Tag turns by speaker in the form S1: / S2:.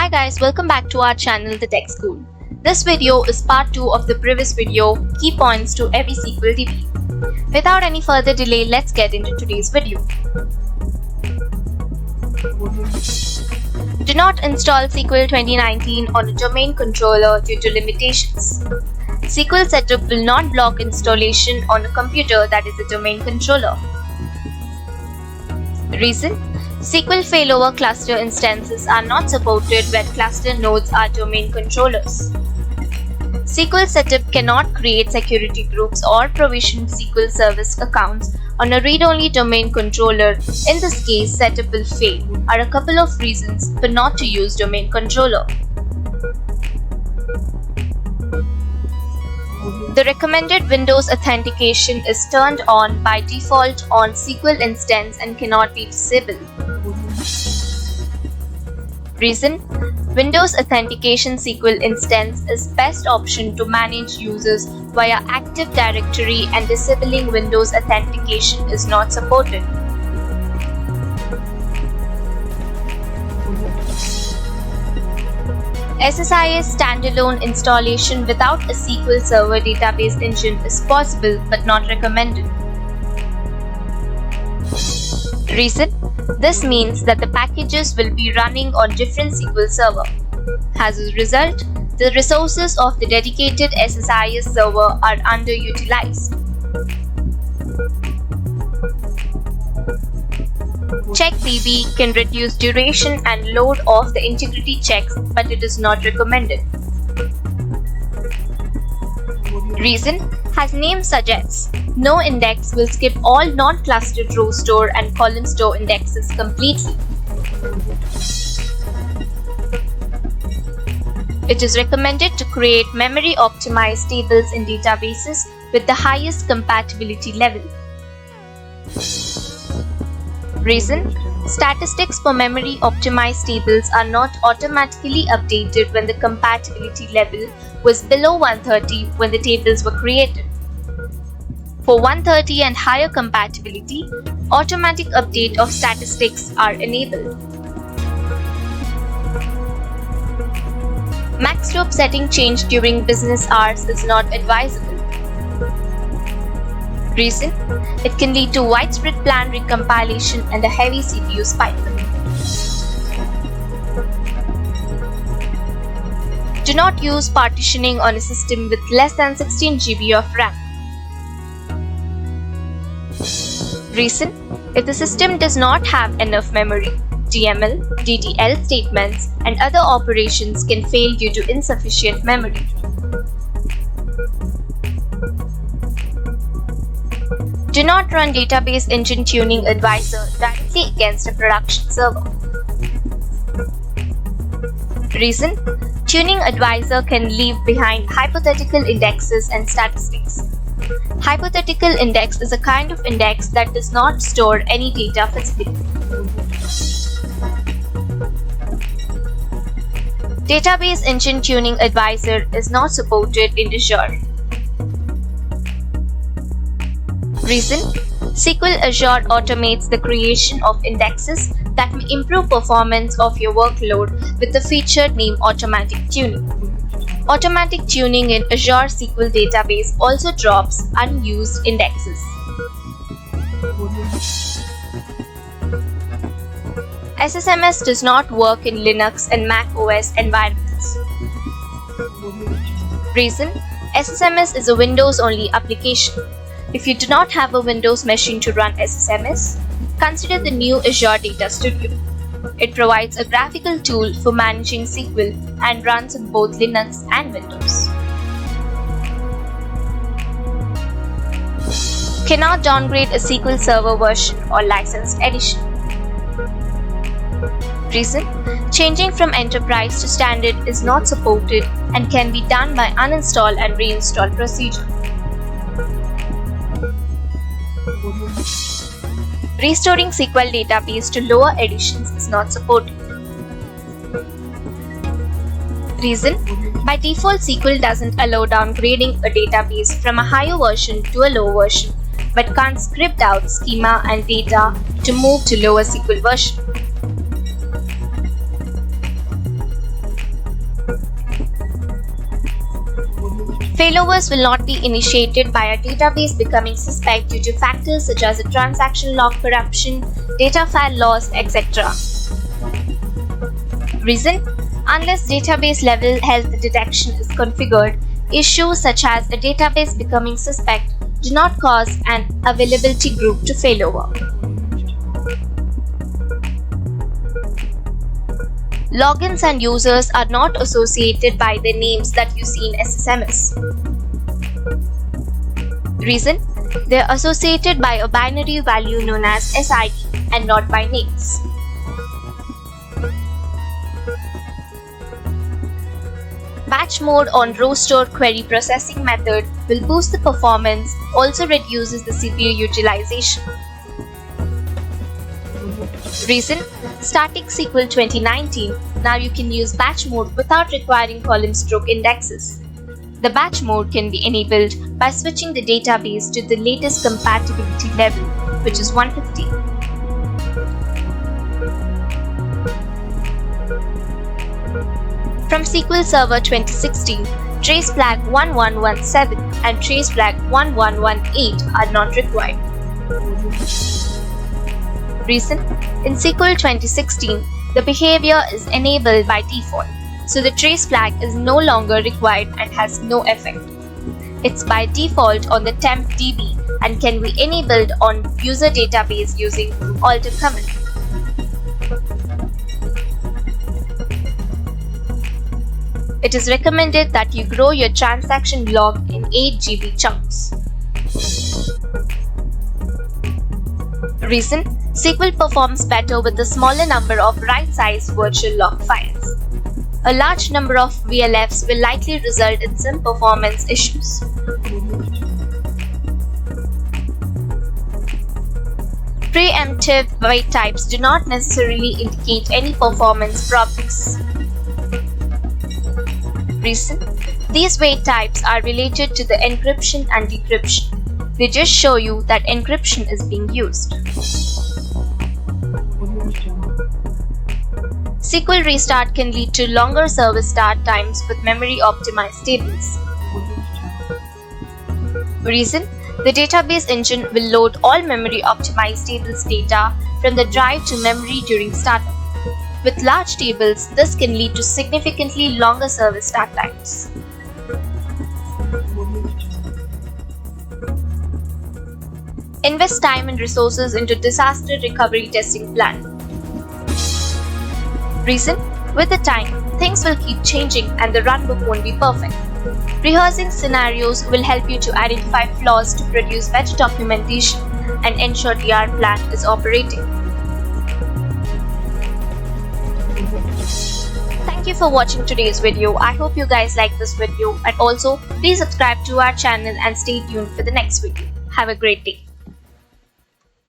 S1: Hi guys, welcome back to our channel The Tech School. This video is part 2 of the previous video, Key Points to Every SQL DBA. Without any further delay, let's get into today's video. Do not install SQL 2019 on a domain controller due to limitations. SQL setup will not block installation on a computer that is a domain controller. Reason: SQL failover cluster instances are not supported when cluster nodes are domain controllers. SQL setup cannot create security groups or provision SQL service accounts on a read-only domain controller. In this case, setup will fail. Are a couple of reasons for not to use domain controller. The recommended Windows authentication is turned on by default on SQL instance and cannot be disabled. Reason: Windows authentication SQL instance is best option to manage users via Active Directory, and disabling Windows authentication is not supported. SSIS standalone installation without a SQL Server database engine is possible but not recommended. Reason: this means that the packages will be running on different SQL Server. As a result, the resources of the dedicated SSIS server are underutilized. Check DB can reduce duration and load of the integrity checks, but it is not recommended. Reason: as name suggests, no index will skip all non-clustered row store and column store indexes completely. It is recommended to create memory-optimized tables in databases with the highest compatibility level. Reason: statistics for memory-optimized tables are not automatically updated when the compatibility level was below 130 when the tables were created. For 130 and higher compatibility, automatic update of statistics are enabled. Max scope setting change during business hours is not advisable. Reason: it can lead to widespread plan recompilation and a heavy CPU spike. Do not use partitioning on a system with less than 16 GB of RAM. Reason: if the system does not have enough memory, DML, DDL statements, and other operations can fail due to insufficient memory. Do not run Database Engine Tuning Advisor directly against a production server. Reason: Tuning Advisor can leave behind hypothetical indexes and statistics. Hypothetical index is a kind of index that does not store any data physically. Database Engine Tuning Advisor is not supported in Azure. Reason: SQL Azure automates the creation of indexes that may improve performance of your workload with the feature named Automatic Tuning. Automatic tuning in Azure SQL database also drops unused indexes. SSMS does not work in Linux and Mac OS environments. Reason: SSMS is a Windows-only application. If you do not have a Windows machine to run SSMS, consider the new Azure Data Studio. It provides a graphical tool for managing SQL and runs on both Linux and Windows. Cannot downgrade a SQL Server version or licensed edition. Reason: changing from Enterprise to Standard is not supported and can be done by uninstall and reinstall procedure. Restoring SQL database to lower editions is not supported. Reason: by default, SQL doesn't allow downgrading a database from a higher version to a lower version, but can't script out schema and data to move to lower SQL version. Failovers will not be initiated by a database becoming suspect due to factors such as a transaction log corruption, data file loss, etc. Reason: unless database level health detection is configured, issues such as a database becoming suspect do not cause an availability group to failover. Logins and users are not associated by the names that you see in SSMS. Reason: they are associated by a binary value known as SID and not by names. Batch mode on row store query processing method will boost the performance, also reduces the CPU utilization. Reason: static SQL 2019, now you can use batch mode without requiring column stroke indexes. The batch mode can be enabled by switching the database to the latest compatibility level, which is 150. From SQL Server 2016, trace flag 1117 and trace flag 1118 are not required. Reason: in SQL 2016, the behavior is enabled by default, so the trace flag is no longer required and has no effect. It's by default on the temp DB and can be enabled on user database using alter command. It is recommended that you grow your transaction log in 8 GB chunks. Reason: SQL performs better with a smaller number of right-sized virtual log files. A large number of VLFs will likely result in some performance issues. Preemptive wait types do not necessarily indicate any performance problems. Reason: these wait types are related to the encryption and decryption. They just show you that encryption is being used. SQL restart can lead to longer service start times with memory optimized tables. Reason: the database engine will load all memory optimized tables data from the drive to memory during startup. With large tables, this can lead to significantly longer service start times. Invest time and resources into disaster recovery testing plan. Reason: with the time, things will keep changing and the runbook won't be perfect. Rehearsing scenarios will help you to identify flaws to produce better documentation and ensure the R plan is operating. Thank you for watching today's video. I hope you guys like this video, and also please subscribe to our channel and stay tuned for the next video. Have a great day.